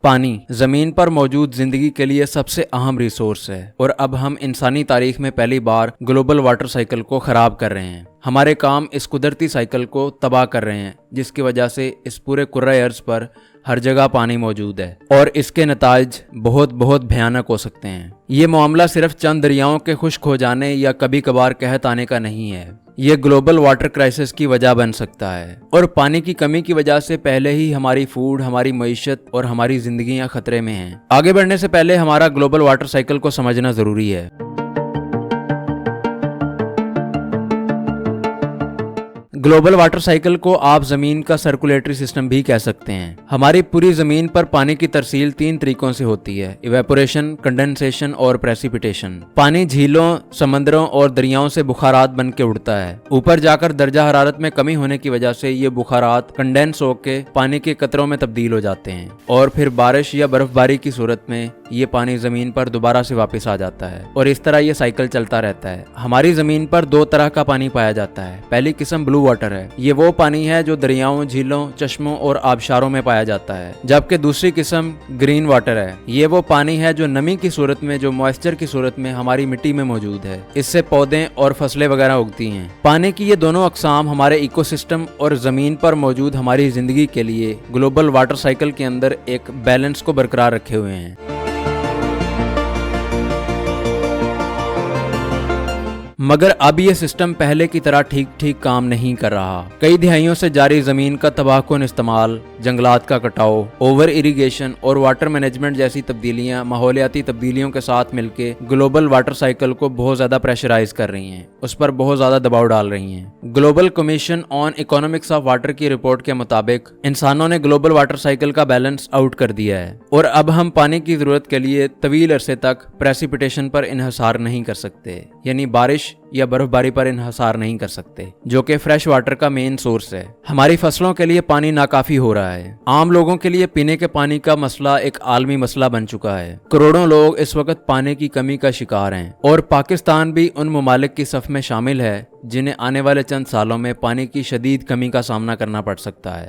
پانی زمین پر موجود زندگی کے لیے سب سے اہم ریسورس ہے، اور اب ہم انسانی تاریخ میں پہلی بار گلوبل واٹر سائیکل کو خراب کر رہے ہیں۔ ہمارے کام اس قدرتی سائیکل کو تباہ کر رہے ہیں، جس کی وجہ سے اس پورے کرۂ ارض پر ہر جگہ پانی موجود ہے، اور اس کے نتائج بہت بھیانک ہو سکتے ہیں۔ یہ معاملہ صرف چند دریاؤں کے خشک ہو جانے یا کبھی کبھار قحط آنے کا نہیں ہے، یہ گلوبل واٹر کرائسس کی وجہ بن سکتا ہے، اور پانی کی کمی کی وجہ سے پہلے ہی ہماری فوڈ، ہماری معیشت اور ہماری زندگیاں خطرے میں ہیں۔ آگے بڑھنے سے پہلے ہمارا گلوبل واٹر سائیکل کو سمجھنا ضروری ہے۔ گلوبل واٹر سائیکل کو آپ زمین کا سرکولیٹری سسٹم بھی کہہ سکتے ہیں۔ ہماری پوری زمین پر پانی کی ترسیل 3 طریقوں سے ہوتی ہے: ایویپوریشن، کنڈنسیشن اور پریسیپیٹیشن۔ پانی جھیلوں، سمندروں اور دریاؤں سے بخارات بن کے اڑتا ہے۔ اوپر جا کر درجہ حرارت میں کمی ہونے کی وجہ سے یہ بخارات کنڈینس ہو کے پانی کے قطروں میں تبدیل ہو جاتے ہیں، اور پھر بارش یا برف باری کی صورت میں یہ پانی زمین پر دوبارہ سے واپس آ جاتا ہے، اور اس طرح یہ سائیکل چلتا رہتا ہے۔ ہماری زمین پر 2 طرح کا پانی پایا جاتا ہے۔ پہلی قسم بلو واٹر ہے، یہ وہ پانی ہے جو دریاؤں، جھیلوں، چشموں اور آبشاروں میں پایا جاتا ہے، جبکہ دوسری قسم گرین واٹر ہے، یہ وہ پانی ہے جو نمی کی صورت میں، جو موئسچر کی صورت میں ہماری مٹی میں موجود ہے، اس سے پودے اور فصلیں وغیرہ اگتی ہیں۔ پانی کی یہ دونوں اقسام ہمارے ایکو سسٹم اور زمین پر موجود ہماری زندگی کے لیے گلوبل واٹر سائیکل کے اندر ایک بیلنس کو برقرار رکھے ہوئے ہیں۔ مگر اب یہ سسٹم پہلے کی طرح ٹھیک کام نہیں کر رہا۔ کئی دہائیوں سے جاری زمین کا تباہ کن استعمال، جنگلات کا کٹاؤ، اوور اریگیشن اور واٹر مینجمنٹ جیسی تبدیلیاں ماحولیاتی تبدیلیوں کے ساتھ مل کے گلوبل واٹر سائیکل کو بہت زیادہ پریشرائز کر رہی ہیں، اس پر بہت زیادہ دباؤ ڈال رہی ہیں۔ Global commission on economics of water کی رپورٹ کے مطابق انسانوں نے گلوبل واٹر سائیکل کا بیلنس آؤٹ کر دیا ہے، اور اب ہم پانی کی ضرورت کے لیے طویل عرصے تک پریسیپیٹیشن پر انحصار نہیں کر سکتے، یعنی بارش یا برف باری پر انحصار نہیں کر سکتے، جو کہ فریش واٹر کا مین سورس ہے۔ ہماری فصلوں کے لیے پانی ناکافی ہو رہا ہے۔ عام لوگوں کے لیے پینے کے پانی کا مسئلہ ایک عالمی مسئلہ بن چکا ہے۔ کروڑوں لوگ اس وقت پانی کی کمی کا شکار ہیں، اور پاکستان بھی ان ممالک کی صف میں شامل ہے جنہیں آنے والے چند سالوں میں پانی کی شدید کمی کا سامنا کرنا پڑ سکتا ہے۔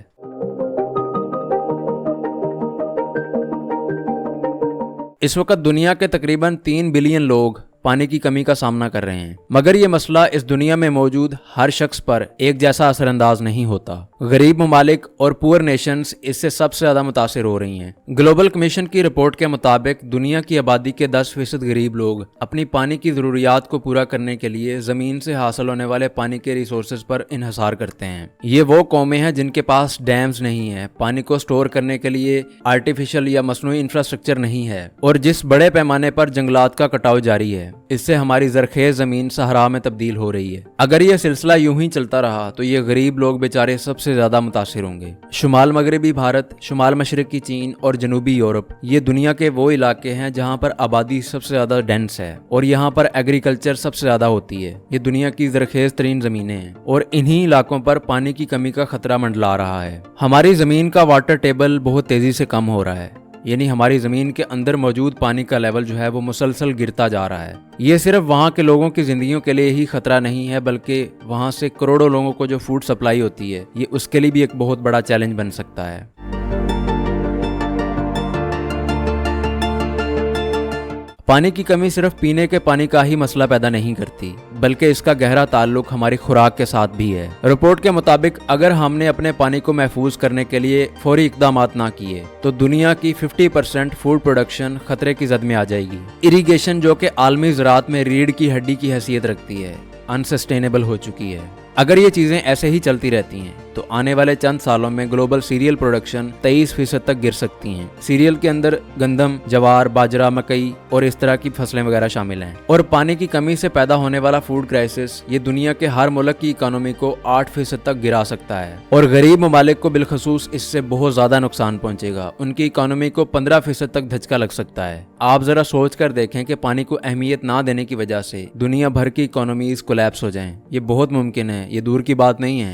اس وقت دنیا کے تقریباً 3 بلین لوگ پانی کی کمی کا سامنا کر رہے ہیں، مگر یہ مسئلہ اس دنیا میں موجود ہر شخص پر ایک جیسا اثر انداز نہیں ہوتا۔ غریب ممالک اور پور نیشنز اس سے سب سے زیادہ متاثر ہو رہی ہیں۔ گلوبل کمیشن کی رپورٹ کے مطابق دنیا کی آبادی کے 10% غریب لوگ اپنی پانی کی ضروریات کو پورا کرنے کے لیے زمین سے حاصل ہونے والے پانی کے ریسورسز پر انحصار کرتے ہیں۔ یہ وہ قومیں ہیں جن کے پاس ڈیمز نہیں ہیں، پانی کو سٹور کرنے کے لیے آرٹیفیشل یا مصنوعی انفراسٹرکچر نہیں ہے، اور جس بڑے پیمانے پر جنگلات کا کٹاؤ جاری ہے، اس سے ہماری زرخیز زمین صحرا میں تبدیل ہو رہی ہے۔ اگر یہ سلسلہ یوں ہی چلتا رہا تو یہ غریب لوگ بیچارے سب سے زیادہ متاثر ہوں گے۔ شمال مغربی بھارت، شمال مشرقی چین اور جنوبی یورپ یہ دنیا کے وہ علاقے ہیں جہاں پر آبادی سب سے زیادہ ڈینس ہے، اور یہاں پر ایگریکلچر سب سے زیادہ ہوتی ہے۔ یہ دنیا کی زرخیز ترین زمینیں ہیں، اور انہی علاقوں پر پانی کی کمی کا خطرہ منڈلا رہا ہے۔ ہماری زمین کا واٹر ٹیبل بہت تیزی سے کم ہو رہا ہے، یعنی ہماری زمین کے اندر موجود پانی کا لیول جو ہے وہ مسلسل گرتا جا رہا ہے۔ یہ صرف وہاں کے لوگوں کی زندگیوں کے لیے ہی خطرہ نہیں ہے، بلکہ وہاں سے کروڑوں لوگوں کو جو فوڈ سپلائی ہوتی ہے، یہ اس کے لیے بھی ایک بہت بڑا چیلنج بن سکتا ہے۔ پانی کی کمی صرف پینے کے پانی کا ہی مسئلہ پیدا نہیں کرتی، بلکہ اس کا گہرا تعلق ہماری خوراک کے ساتھ بھی ہے۔ رپورٹ کے مطابق اگر ہم نے اپنے پانی کو محفوظ کرنے کے لیے فوری اقدامات نہ کیے تو دنیا کی 50% فوڈ پروڈکشن خطرے کی زد میں آ جائے گی۔ اریگیشن، جو کہ عالمی زراعت میں ریڑھ کی ہڈی کی حیثیت رکھتی ہے، انسسٹینیبل ہو چکی ہے۔ اگر یہ چیزیں ایسے ہی چلتی رہتی ہیں تو آنے والے چند سالوں میں گلوبل سیریل پروڈکشن 23% تک گر سکتی ہیں۔ سیریل کے اندر گندم، جوار، باجرہ، مکئی اور اس طرح کی فصلیں وغیرہ شامل ہیں، اور پانی کی کمی سے پیدا ہونے والا فوڈ کرائسس یہ دنیا کے ہر ملک کی اکانومی کو 8% تک گرا سکتا ہے، اور غریب ممالک کو بالخصوص اس سے بہت زیادہ نقصان پہنچے گا۔ ان کی اکانومی کو 15% تک دھچکا لگ سکتا ہے۔ آپ ذرا سوچ کر دیکھیں کہ پانی کو اہمیت نہ دینے کی وجہ سے دنیا بھر کی اکانومیز کولیپس ہو جائیں، یہ بہت ممکن ہے، یہ دور کی بات نہیں ہے۔